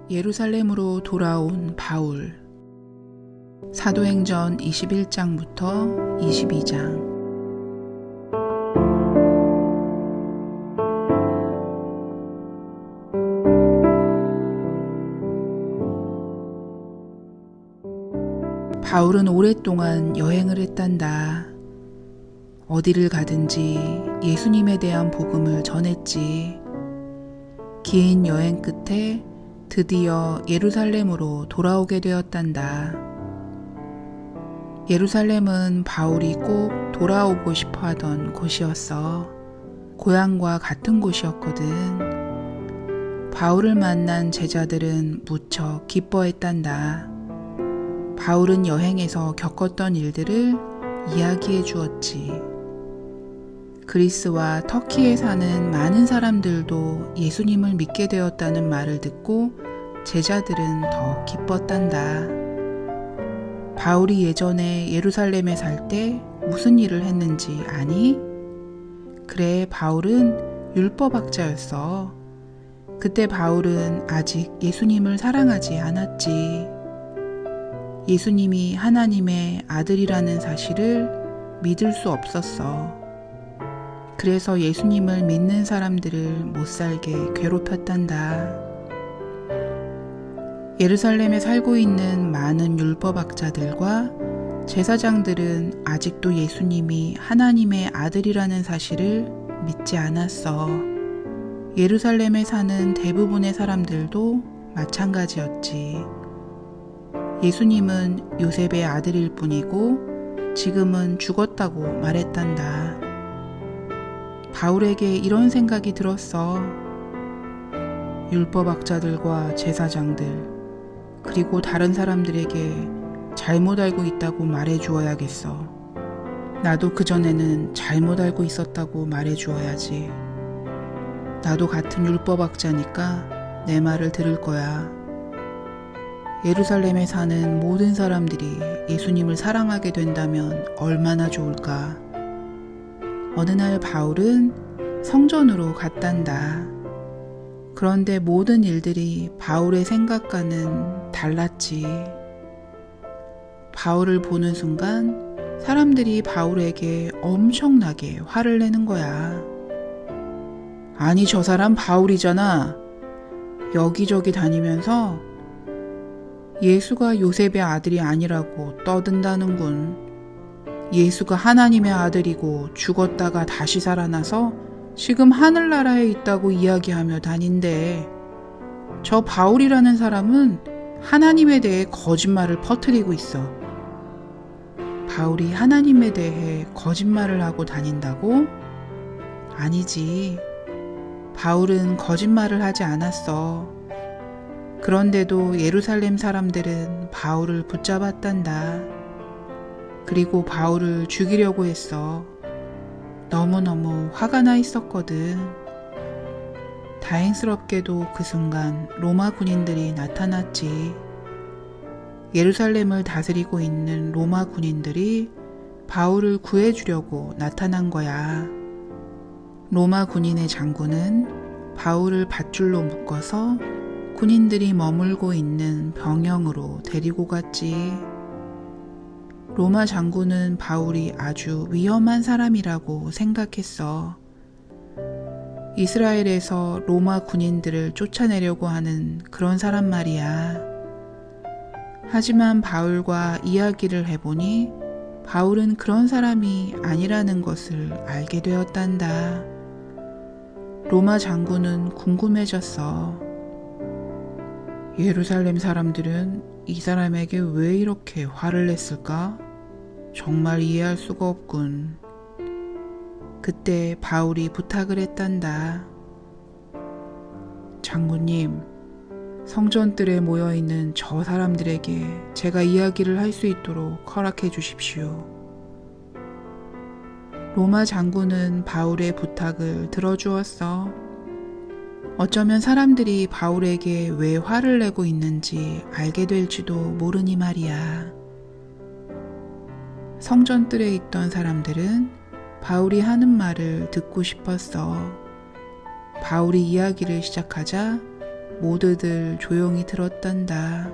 예루살렘으로 돌아온 바울. 사도행전 21장부터 22장. 바울은 오랫동안 여행을 했단다. 어디를 가든지 예수님에 대한 복음을 전했지. 긴 여행 끝에 드디어 예루살렘으로 돌아오게 되었단다. 예루살렘은 바울이 꼭 돌아오고 싶어 하던 곳이었어. 고향과 같은 곳이었거든. 바울을 만난 제자들은 무척 기뻐했단다. 바울은 여행에서 겪었던 일들을 이야기해 주었지. 그리스와 터키에 사는 많은 사람들도 예수님을 믿게 되었다는 말을 듣고 제자들은 더 기뻤단다. 바울이 예전에 예루살렘에 살 때 무슨 일을 했는지 아니? 그래, 바울은 율법학자였어. 그때 바울은 아직 예수님을 사랑하지 않았지. 예수님이 하나님의 아들이라는 사실을 믿을 수 없었어. 그래서 예수님을 믿는 사람들을 못살게 괴롭혔단다. 예루살렘에 살고 있는 많은 율법학자들과 제사장들은 아직도 예수님이 하나님의 아들이라는 사실을 믿지 않았어. 예루살렘에 사는 대부분의 사람들도 마찬가지였지. 예수님은 요셉의 아들일 뿐이고 지금은 죽었다고 말했단다. 바울에게 이런 생각이 들었어. 율법학자들과 제사장들, 그리고 다른 사람들에게 잘못 알고 있다고 말해 주어야겠어. 나도 그전에는 잘못 알고 있었다고 말해 주어야지. 나도 같은 율법학자니까 내 말을 들을 거야. 예루살렘에 사는 모든 사람들이 예수님을 사랑하게 된다면 얼마나 좋을까. 어느 날 바울은 성전으로 갔단다. 그런데 모든 일들이 바울의 생각과는 달랐지. 바울을 보는 순간 사람들이 바울에게 엄청나게 화를 내는 거야. 아니, 저 사람 바울이잖아. 여기저기 다니면서 예수가 요셉의 아들이 아니라고 떠든다는군. 예수가 하나님의 아들이고 죽었다가 다시 살아나서 지금 하늘나라에 있다고 이야기하며 다닌대. 저 바울이라는 사람은 하나님에 대해 거짓말을 퍼뜨리고 있어. 바울이 하나님에 대해 거짓말을 하고 다닌다고? 아니지. 바울은 거짓말을 하지 않았어. 그런데도 예루살렘 사람들은 바울을 붙잡았단다. 그리고 바울을 죽이려고 했어. 너무너무 화가 나 있었거든. 다행스럽게도 그 순간 로마 군인들이 나타났지. 예루살렘을 다스리고 있는 로마 군인들이 바울을 구해주려고 나타난 거야. 로마 군인의 장군은 바울을 밧줄로 묶어서 군인들이 머물고 있는 병영으로 데리고 갔지. 로마 장군은 바울이 아주 위험한 사람이라고 생각했어. 이스라엘에서 로마 군인들을 쫓아내려고 하는 그런 사람 말이야. 하지만 바울과 이야기를 해보니 바울은 그런 사람이 아니라는 것을 알게 되었단다. 로마 장군은 궁금해졌어. 예루살렘 사람들은 이 사람에게 왜 이렇게 화를 냈을까? 정말 이해할 수가 없군. 그때 바울이 부탁을 했단다. 장군님, 성전뜰에 모여있는 저 사람들에게 제가 이야기를 할 수 있도록 허락해 주십시오. 로마 장군은 바울의 부탁을 들어주었어. 어쩌면 사람들이 바울에게 왜 화를 내고 있는지 알게 될지도 모르니 말이야. 성전뜰에 있던 사람들은 바울이 하는 말을 듣고 싶었어. 바울이 이야기를 시작하자 모두들 조용히 들었단다.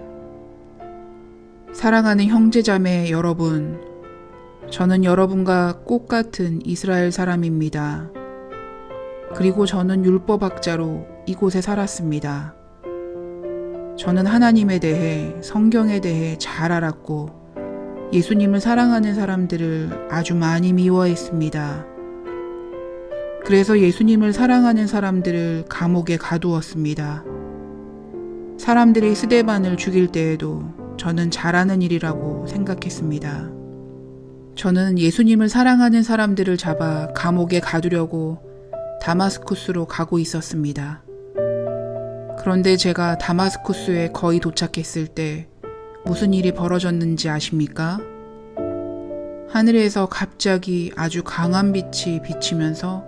사랑하는 형제자매 여러분, 저는 여러분과 똑같은 이스라엘 사람입니다. 그리고 저는 율법학자로 이곳에 살았습니다. 저는 하나님에 대해, 성경에 대해 잘 알았고 예수님을 사랑하는 사람들을 아주 많이 미워했습니다. 그래서 예수님을 사랑하는 사람들을 감옥에 가두었습니다. 사람들이 스데반을 죽일 때에도 저는 잘하는 일이라고 생각했습니다. 저는 예수님을 사랑하는 사람들을 잡아 감옥에 가두려고 다마스쿠스로 가고 있었습니다. 그런데 제가 다마스쿠스에 거의 도착했을 때 무슨 일이 벌어졌는지 아십니까? 하늘에서 갑자기 아주 강한 빛이 비치면서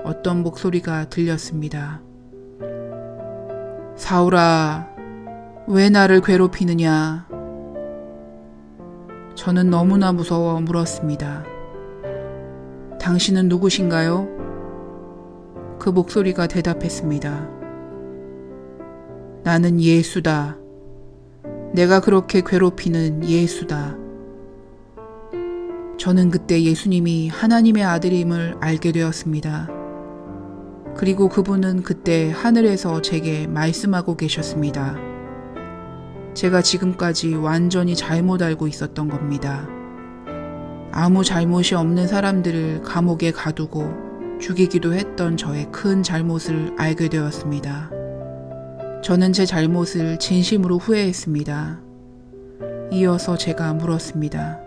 어떤 목소리가 들렸습니다. 사울아, 왜 나를 괴롭히느냐? 저는 너무나 무서워 물었습니다. 당신은 누구신가요? 그 목소리가 대답했습니다. 나는 예수다. 내가 그렇게 괴롭히는 예수다. 저는 그때 예수님이 하나님의 아들임을 알게 되었습니다. 그리고 그분은 그때 하늘에서 제게 말씀하고 계셨습니다. 제가 지금까지 완전히 잘못 알고 있었던 겁니다. 아무 잘못이 없는 사람들을 감옥에 가두고 죽이기도 했던 저의 큰 잘못을 알게 되었습니다. 저는 제 잘못을 진심으로 후회했습니다. 이어서 제가 물었습니다.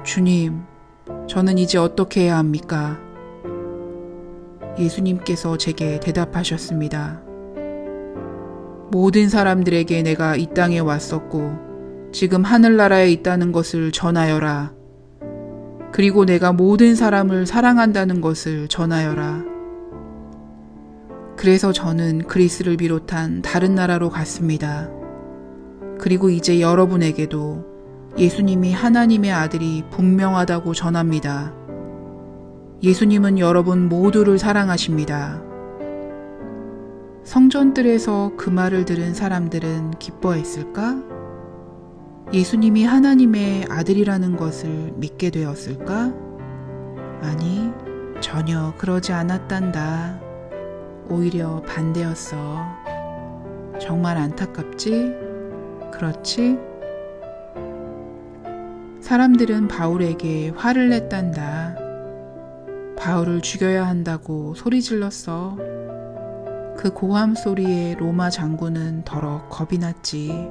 주님, 저는 이제 어떻게 해야 합니까? 예수님께서 제게 대답하셨습니다. 모든 사람들에게 내가 이 땅에 왔었고 지금 하늘나라에 있다는 것을 전하여라. 그리고 내가 모든 사람을 사랑한다는 것을 전하여라. 그래서 저는 그리스를 비롯한 다른 나라로 갔습니다. 그리고 이제 여러분에게도 예수님이 하나님의 아들이 분명하다고 전합니다. 예수님은 여러분 모두를 사랑하십니다. 성전들에서 그 말을 들은 사람들은 기뻐했을까? 예수님이 하나님의 아들이라는 것을 믿게 되었을까? 아니, 전혀 그러지 않았단다. 오히려 반대였어. 정말 안타깝지? 그렇지? 사람들은 바울에게 화를 냈단다. 바울을 죽여야 한다고 소리 질렀어. 그 고함 소리에 로마 장군은 더러 겁이 났지.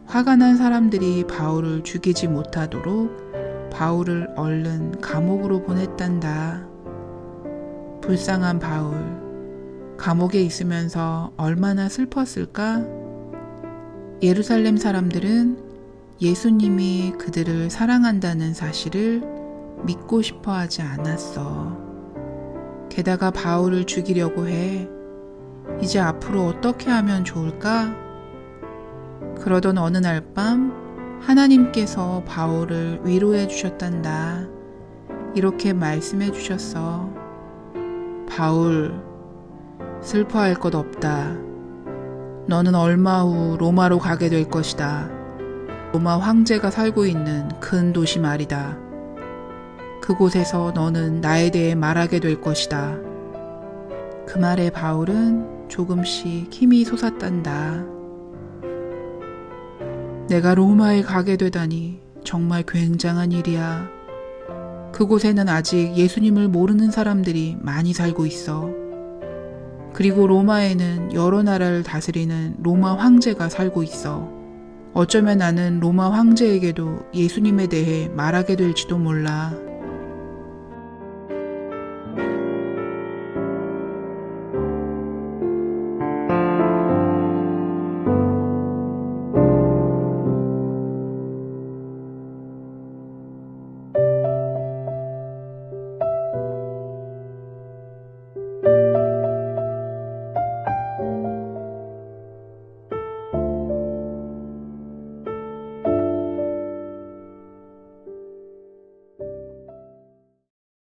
화가 난 사람들이 바울을 죽이지 못하도록 바울을 얼른 감옥으로 보냈단다. 불쌍한 바울, 감옥에 있으면서 얼마나 슬펐을까? 예루살렘 사람들은 예수님이 그들을 사랑한다는 사실을 믿고 싶어 하지 않았어. 게다가 바울을 죽이려고 해. 이제 앞으로 어떻게 하면 좋을까? 그러던 어느 날 밤 하나님께서 바울을 위로해 주셨단다. 이렇게 말씀해 주셨어. 바울, 슬퍼할 것 없다. 너는 얼마 후 로마로 가게 될 것이다. 로마 황제가 살고 있는 큰 도시 말이다. 그곳에서 너는 나에 대해 말하게 될 것이다. 그 말에 바울은 조금씩 힘이 솟았단다. 내가 로마에 가게 되다니 정말 굉장한 일이야. 그곳에는 아직 예수님을 모르는 사람들이 많이 살고 있어. 그리고 로마에는 여러 나라를 다스리는 로마 황제가 살고 있어. 어쩌면 나는 로마 황제에게도 예수님에 대해 말하게 될지도 몰라.